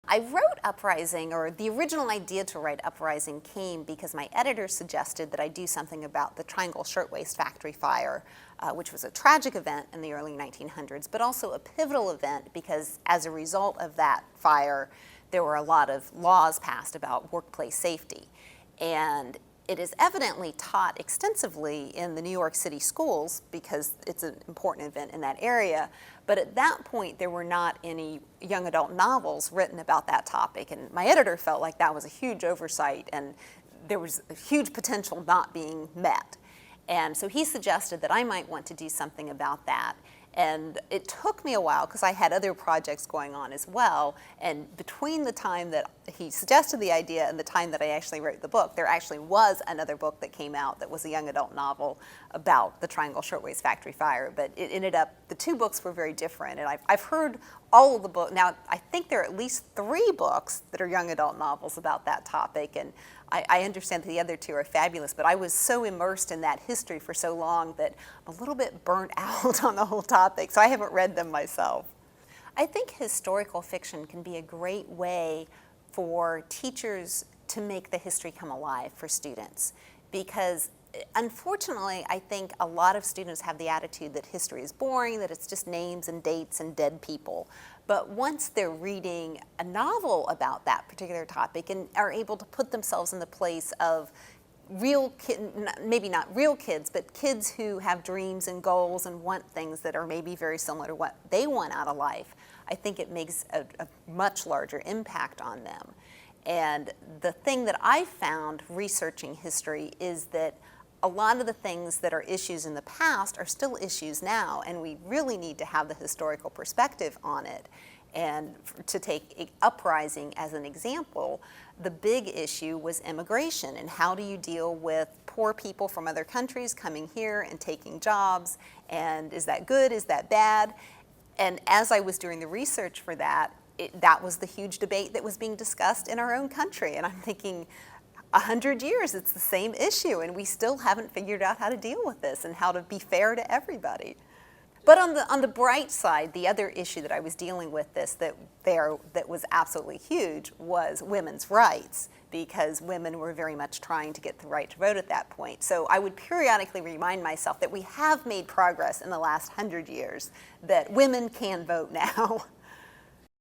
I wrote Uprising, or the original idea to write Uprising came because my editor suggested that I do something about the Triangle Shirtwaist Factory fire, which was a tragic event in the early 1900s, but also a pivotal event because as a result of that fire, there were a lot of laws passed about workplace safety. And it is evidently taught extensively in the New York City schools because it's an important event in that area, but at that point there were not any young adult novels written about that topic, and my editor felt like that was a huge oversight and there was a huge potential not being met. And so he suggested that I might want to do something about that. And it took me a while because I had other projects going on as well. And between the time that he suggested the idea and the time that I actually wrote the book, there actually was another book that came out that was a young adult novel about the Triangle Shirtwaist Factory fire. But it ended up, the two books were very different. And I've heard all of the books. Now, I think there are at least 3 books that are young adult novels about that topic. And I understand that the other 2 are fabulous, but I was so immersed in that history for so long that I'm a little bit burnt out on the whole topic, so I haven't read them myself. I think historical fiction can be a great way for teachers to make the history come alive for students, because unfortunately, I think a lot of students have the attitude that history is boring, that it's just names and dates and dead people. But once they're reading a novel about that particular topic and are able to put themselves in the place of real maybe not real kids, but kids who have dreams and goals and want things that are maybe very similar to what they want out of life, I think it makes a much larger impact on them. And the thing that I found researching history is that a lot of the things that are issues in the past are still issues now, and we really need to have the historical perspective on it. And to take Uprising as an example, the big issue was immigration, and how do you deal with poor people from other countries coming here and taking jobs, and is that good, is that bad? And as I was doing the research for that, that was the huge debate that was being discussed in our own country, and I'm thinking, 100 years, it's the same issue, and we still haven't figured out how to deal with this and how to be fair to everybody. But on the bright side, the other issue that I was dealing with that was absolutely huge was women's rights, because women were very much trying to get the right to vote at that point. So I would periodically remind myself that we have made progress in the last 100 years, that women can vote now.